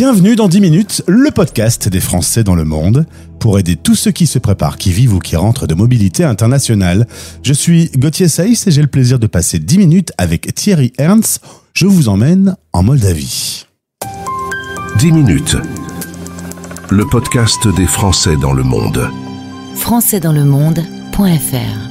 Bienvenue dans 10 minutes, le podcast des Français dans le monde, pour aider tous ceux qui se préparent, qui vivent ou qui rentrent de mobilité internationale. Je suis Gauthier Saïs et j'ai le plaisir de passer 10 minutes avec Thierry Ernst. Je vous emmène en Moldavie. 10 minutes, le podcast des Français dans le monde. Françaisdanslemonde.fr.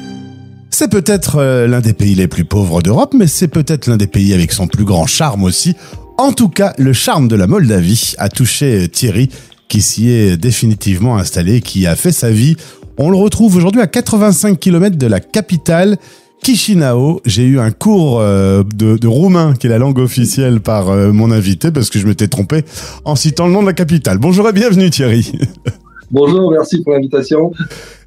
C'est peut-être l'un des pays les plus pauvres d'Europe, mais c'est peut-être l'un des pays avec son plus grand charme aussi. En tout cas, le charme de la Moldavie a touché Thierry, qui s'y est définitivement installé, qui a fait sa vie. On le retrouve aujourd'hui à 85 km de la capitale, Chișinău. J'ai eu un cours de roumain, qui est la langue officielle, par mon invité, parce que je m'étais trompé en citant le nom de la capitale. Bonjour et bienvenue Thierry. Bonjour, merci pour l'invitation.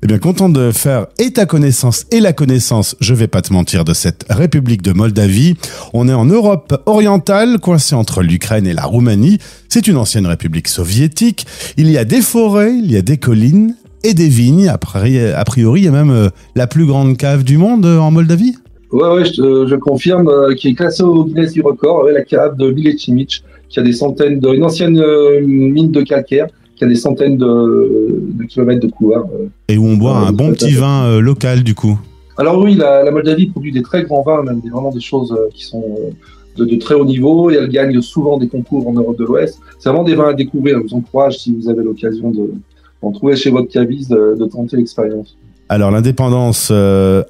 Eh bien, content de faire et ta connaissance et la connaissance, je vais pas te mentir, de cette République de Moldavie. On est en Europe orientale, coincé entre l'Ukraine et la Roumanie. C'est une ancienne république soviétique. Il y a des forêts, il y a des collines et des vignes. A priori, il y a même la plus grande cave du monde en Moldavie. Ouais, je confirme, qui est classée au Guinness du record, la cave de Milešimić, qui a une ancienne mine de calcaire, qui a des centaines de kilomètres de couloirs. Et où on boit un bon petit vin local, du coup. Alors oui, la Moldavie produit des très grands vins, même vraiment des choses qui sont de très haut niveau, et elle gagne souvent des concours en Europe de l'Ouest. C'est vraiment des vins à découvrir. Je vous encourage, si vous avez l'occasion d'en trouver chez votre caviste, de tenter l'expérience. Alors l'indépendance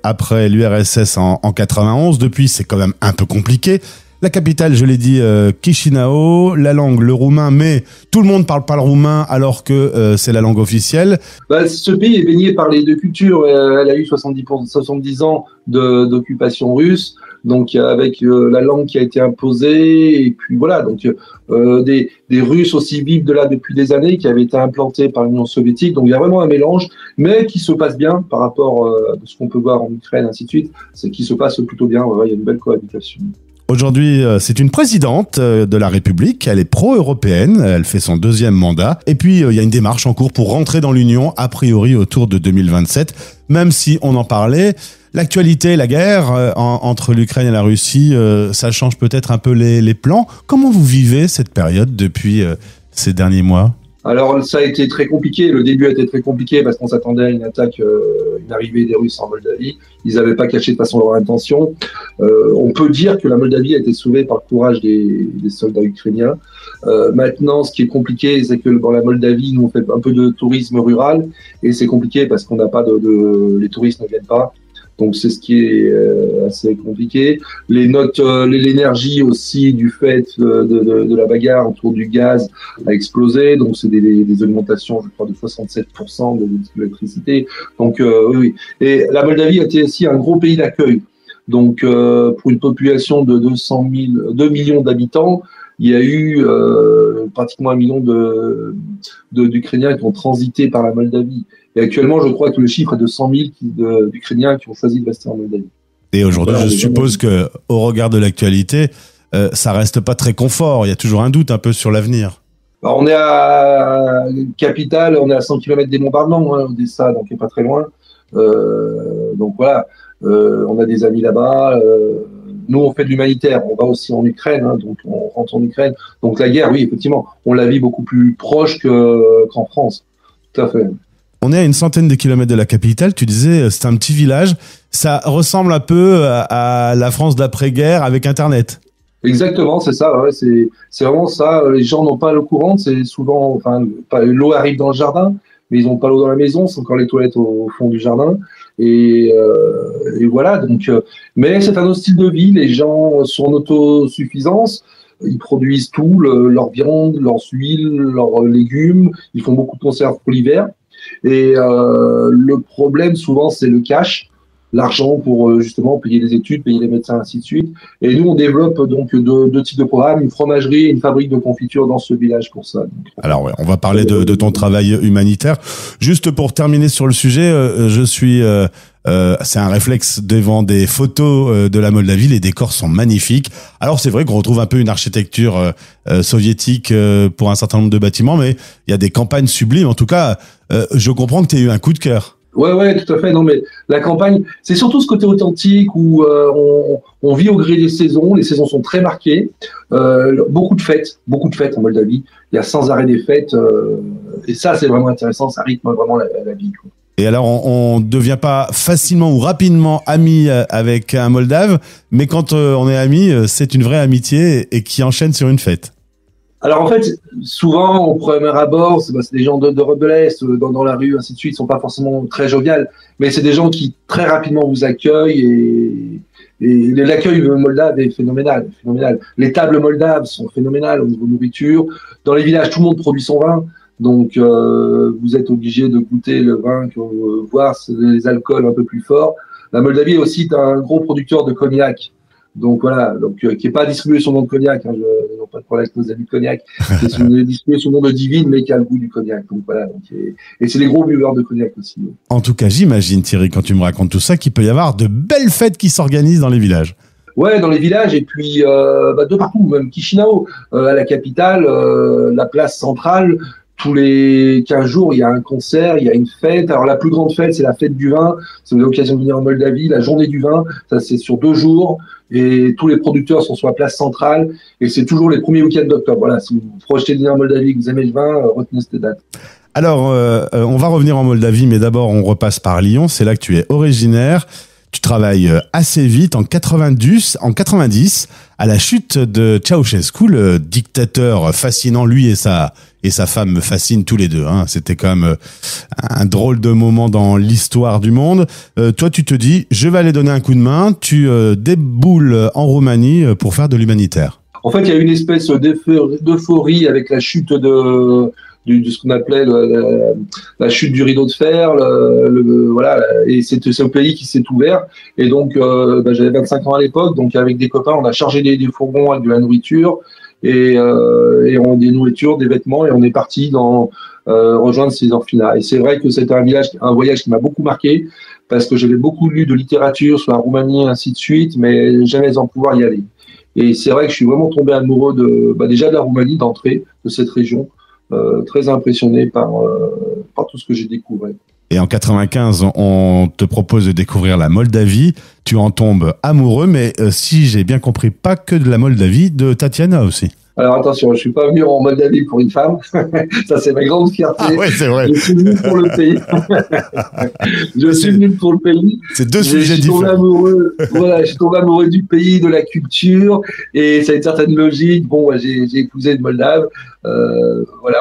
après l'URSS en 91, depuis c'est quand même un peu compliqué. La capitale, je l'ai dit, Chișinău, la langue, le roumain, mais tout le monde parle pas le roumain alors que c'est la langue officielle. Ce pays est baigné par les deux cultures. Elle a eu 70 ans d'occupation russe, donc avec la langue qui a été imposée, et puis voilà, donc des Russes aussi vivent de là depuis des années, qui avaient été implantés par l'Union soviétique, donc il y a vraiment un mélange, mais qui se passe bien par rapport à ce qu'on peut voir en Ukraine, ainsi de suite, c'est qui se passe plutôt bien, il y a une belle cohabitation. Aujourd'hui, c'est une présidente de la République, elle est pro-européenne, elle fait son 2e mandat. Et puis, il y a une démarche en cours pour rentrer dans l'Union, a priori autour de 2027. Même si on en parlait, l'actualité, la guerre entre l'Ukraine et la Russie, ça change peut-être un peu les plans. Comment vous vivez cette période depuis ces derniers mois ? Alors, ça a été très compliqué. Le début a été très compliqué parce qu'on s'attendait à une attaque, une arrivée des Russes en Moldavie. Ils n'avaient pas caché de façon leur intention. On peut dire que la Moldavie a été sauvée par le courage des soldats ukrainiens. Maintenant, ce qui est compliqué, c'est que dans la Moldavie, nous, on fait un peu de tourisme rural et c'est compliqué parce qu'on n'a pas les touristes ne viennent pas. Donc c'est ce qui est assez compliqué. L'énergie aussi du fait de la bagarre autour du gaz a explosé. Donc c'est des augmentations, je crois, de 67% de l'électricité. Donc oui. Et la Moldavie a été aussi un gros pays d'accueil. Donc pour une population de 2 millions d'habitants, il y a eu pratiquement 1 million d'Ukrainiens qui ont transité par la Moldavie. Et actuellement, je crois que le chiffre est de 100 000 d'Ukrainiens qui ont choisi de rester en Moldavie. Et aujourd'hui, je suppose que, au regard de l'actualité, ça reste pas très confort. Il y a toujours un doute un peu sur l'avenir. Alors, on est à capitale, on est à 100 km des bombardements, Odessa, donc il n'est pas très loin. Donc voilà, on a des amis là-bas. Nous, on fait de l'humanitaire. On va aussi en Ukraine, donc on rentre en Ukraine. Donc la guerre, oui, effectivement, on la vit beaucoup plus proche qu'en France. Tout à fait. On est à une centaine de kilomètres de la capitale. Tu disais, c'est un petit village. Ça ressemble un peu à la France d'après-guerre avec Internet. Exactement, c'est ça. Ouais, c'est vraiment ça. Les gens n'ont pas l'eau courante. C'est souvent, l'eau arrive dans le jardin, mais ils n'ont pas l'eau dans la maison. C'est encore les toilettes au fond du jardin. Et voilà. Donc, mais c'est un autre style de vie. Les gens sont en autosuffisance. Ils produisent tout, leur viande, leurs huiles, leurs légumes. Ils font beaucoup de conserves pour l'hiver. Et le problème souvent c'est le cash, l'argent pour justement payer les études, payer les médecins, ainsi de suite. Et nous on développe donc deux types de programmes, une fromagerie et une fabrique de confiture dans ce village pour ça. Donc, alors ouais, on va parler de ton travail humanitaire. Juste pour terminer sur le sujet, je suis c'est un réflexe devant des photos de la Moldavie, les décors sont magnifiques. Alors c'est vrai qu'on retrouve un peu une architecture soviétique pour un certain nombre de bâtiments, mais il y a des campagnes sublimes. En tout cas, je comprends que tu aies eu un coup de cœur. Ouais, tout à fait. Non, mais la campagne, c'est surtout ce côté authentique où on vit au gré des saisons. Les saisons sont très marquées. Beaucoup de fêtes en Moldavie. Il y a sans arrêt des fêtes. Et ça, c'est vraiment intéressant. Ça rythme vraiment la vie, quoi. Et alors, on devient pas facilement ou rapidement ami avec un Moldave, mais quand on est ami, c'est une vraie amitié et qui enchaîne sur une fête. Alors en fait, souvent, au premier abord, c'est des gens d'Europe de l'Est, dans la rue, ainsi de suite, ils sont pas forcément très joviales, mais c'est des gens qui très rapidement vous accueillent et l'accueil moldave est phénoménal. Les tables moldaves sont phénoménales au niveau nourriture. Dans les villages, tout le monde produit son vin, donc vous êtes obligé de goûter le vin, voir les alcools un peu plus forts. La Moldavie est aussi un gros producteur de cognac. Donc voilà, qui n'est pas distribué sous le nom de cognac, hein, je n'ai pas de problème avec nos amis de cognac, c'est distribué sous le nom de Divine, mais qui a le goût du cognac. Donc voilà, et c'est les gros buveurs de cognac aussi. En tout cas, j'imagine, Thierry, quand tu me racontes tout ça, qu'il peut y avoir de belles fêtes qui s'organisent dans les villages. Ouais, dans les villages, et puis de partout, même Chisinau, à la capitale, la place centrale, tous les 15 jours, il y a un concert, il y a une fête. Alors la plus grande fête, c'est la fête du vin. Si vous avez l'occasion de venir en Moldavie, la journée du vin, ça c'est sur 2 jours. Et tous les producteurs sont sur la place centrale. Et c'est toujours les premiers week-ends d'octobre. Voilà, si vous projetez de venir en Moldavie, que vous aimez le vin, retenez cette date. Alors, on va revenir en Moldavie, mais d'abord, on repasse par Lyon. C'est là que tu es originaire. Tu travailles assez vite, en 90, à la chute de Ceausescu, le dictateur fascinant, lui et sa femme me fascinent tous les deux. Hein. C'était quand même un drôle de moment dans l'histoire du monde. Toi, tu te dis, je vais aller donner un coup de main. Tu déboules en Roumanie pour faire de l'humanitaire. En fait, il y a une espèce d'euphorie avec la chute de ce qu'on appelait la chute du rideau de fer, voilà, et c'est un pays qui s'est ouvert. Et donc, j'avais 25 ans à l'époque, donc avec des copains, on a chargé des fourgons avec de la nourriture et des nourritures, des vêtements, et on est parti rejoindre ces orphelinats. Et c'est vrai que c'était un voyage qui m'a beaucoup marqué parce que j'avais beaucoup lu de littérature sur la Roumanie, ainsi de suite, mais jamais en pouvoir y aller. Et c'est vrai que je suis vraiment tombé amoureux déjà de la Roumanie, d'entrée, de cette région. Très impressionné par tout ce que j'ai découvert. Et en 95, on te propose de découvrir la Moldavie. Tu en tombes amoureux, mais si j'ai bien compris, pas que de la Moldavie, de Tatiana aussi. Alors attention, je suis pas venu en Moldavie pour une femme. Ça, c'est ma grande fierté. Ah ouais, c'est vrai. Je suis venu pour le pays. Je suis venu pour le pays. C'est deux sujets différents. Je suis tombé amoureux du pays, de la culture, et ça a une certaine logique. Bon, j'ai épousé une Moldave. Voilà,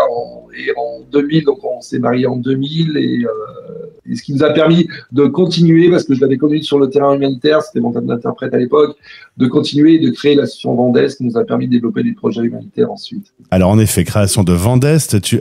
et en 2000, donc on s'est mariés en 2000, et ce qui nous a permis de continuer, parce que je l'avais connu sur le terrain humanitaire, c'était mon interprète à l'époque, de continuer et de créer l'association Vendeste, qui nous a permis de développer des projets humanitaires ensuite. Alors en effet, création de Vendeste, tu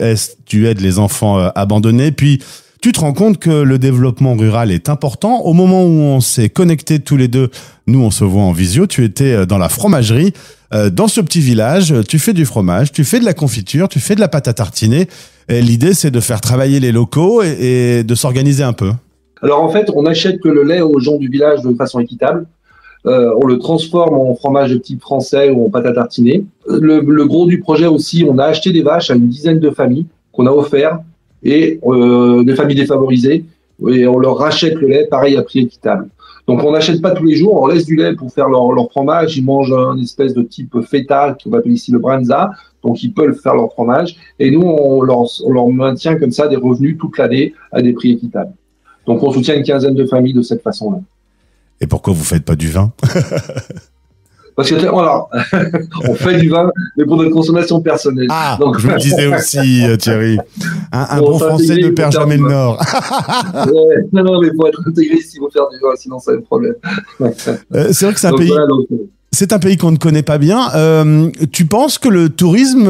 aides les enfants abandonnés, puis tu te rends compte que le développement rural est important. Au moment où on s'est connectés tous les deux, nous on se voit en visio, tu étais dans la fromagerie, dans ce petit village, tu fais du fromage, tu fais de la confiture, tu fais de la pâte à tartiner. Et l'idée, c'est de faire travailler les locaux et de s'organiser un peu. Alors en fait, on achète le lait aux gens du village de façon équitable. On le transforme en fromage de type français ou en pâte à tartiner. Le gros du projet aussi, on a acheté des vaches à une dizaine de familles qu'on a offert, et des familles défavorisées, et on leur rachète le lait, pareil, à prix équitable. Donc on n'achète pas tous les jours, on laisse du lait pour faire leur fromage. Ils mangent une espèce de type feta, qu'on appelle ici le branza, donc ils peuvent faire leur fromage, et nous on leur maintient comme ça des revenus toute l'année à des prix équitables. Donc on soutient une quinzaine de familles de cette façon-là. Et pourquoi vous faites pas du vin? Parce que alors, on fait du vin, mais pour notre consommation personnelle. Ah, donc, je me disais aussi, Thierry, un bon Français ne perd jamais le Nord. Ouais, non, mais pour être intégré, il faut faire du vin, sinon ça a un problème. C'est vrai que c'est un pays. C'est un pays qu'on ne connaît pas bien. Tu penses que le tourisme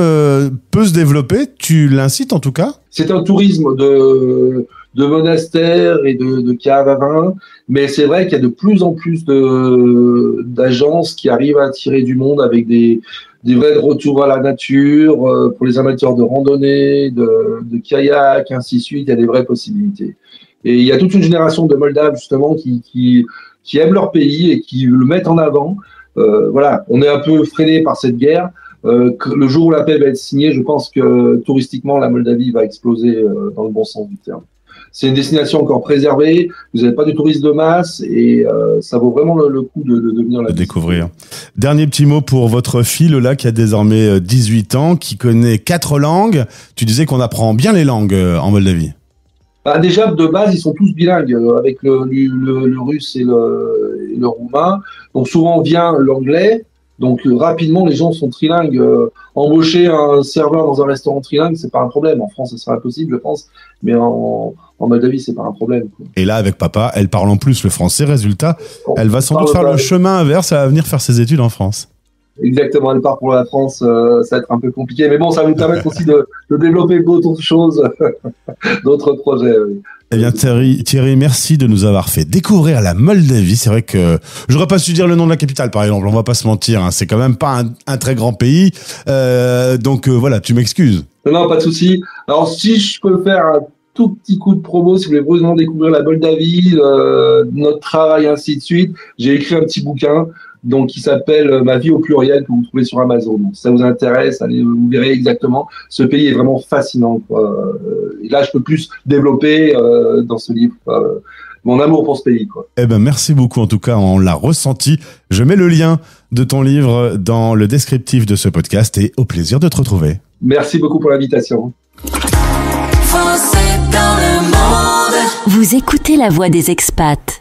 peut se développer? Tu l'incites en tout cas? C'est un tourisme de monastères et de caves à vin, mais c'est vrai qu'il y a de plus en plus d'agences qui arrivent à attirer du monde avec des vrais retours à la nature, pour les amateurs de randonnée, de kayak, ainsi de suite. Il y a des vraies possibilités. Et il y a toute une génération de Moldaves justement qui aiment leur pays et qui le mettent en avant. Voilà, on est un peu freiné par cette guerre. Le jour où la paix va être signée, je pense que touristiquement la Moldavie va exploser dans le bon sens du terme. C'est une destination encore préservée. Vous n'avez pas de touristes de masse et ça vaut vraiment le coup de venir la découvrir. Dernier petit mot pour votre fille Lola qui a désormais 18 ans, qui connaît 4 langues. Tu disais qu'on apprend bien les langues en Moldavie. Déjà, de base, ils sont tous bilingues avec le russe et le roumain. Donc, souvent vient l'anglais. Donc, rapidement, les gens sont trilingues. Embaucher un serveur dans un restaurant trilingue, c'est pas un problème. En France, ce serait impossible, je pense. Mais en Moldavie, c'est pas un problème. Et là, avec papa, elle parle en plus le français. Résultat, elle va sans doute faire le chemin inverse. Elle va venir faire ses études en France. Exactement, elle part pour la France, ça va être un peu compliqué. Mais bon, ça va nous permettre aussi de développer d'autres choses, d'autres projets. Oui. Eh bien Thierry, merci de nous avoir fait découvrir la Moldavie. C'est vrai que j'aurais pas su dire le nom de la capitale, par exemple. On va pas se mentir, hein. C'est quand même pas un très grand pays. Donc voilà, tu m'excuses. Non, pas de souci. Alors si je peux faire un tout petit coup de promo, si vous voulez vraiment découvrir la Moldavie, notre travail, ainsi de suite, j'ai écrit un petit bouquin. Donc, qui s'appelle Ma vie au pluriel, que vous trouvez sur Amazon. Donc, si ça vous intéresse, allez, vous verrez exactement. Ce pays est vraiment fascinant, quoi. Et là, je peux plus développer dans ce livre mon amour pour ce pays, quoi. Eh ben, merci beaucoup. En tout cas, on l'a ressenti. Je mets le lien de ton livre dans le descriptif de ce podcast et au plaisir de te retrouver. Merci beaucoup pour l'invitation. Français dans le monde. Vous écoutez La Voix des expats.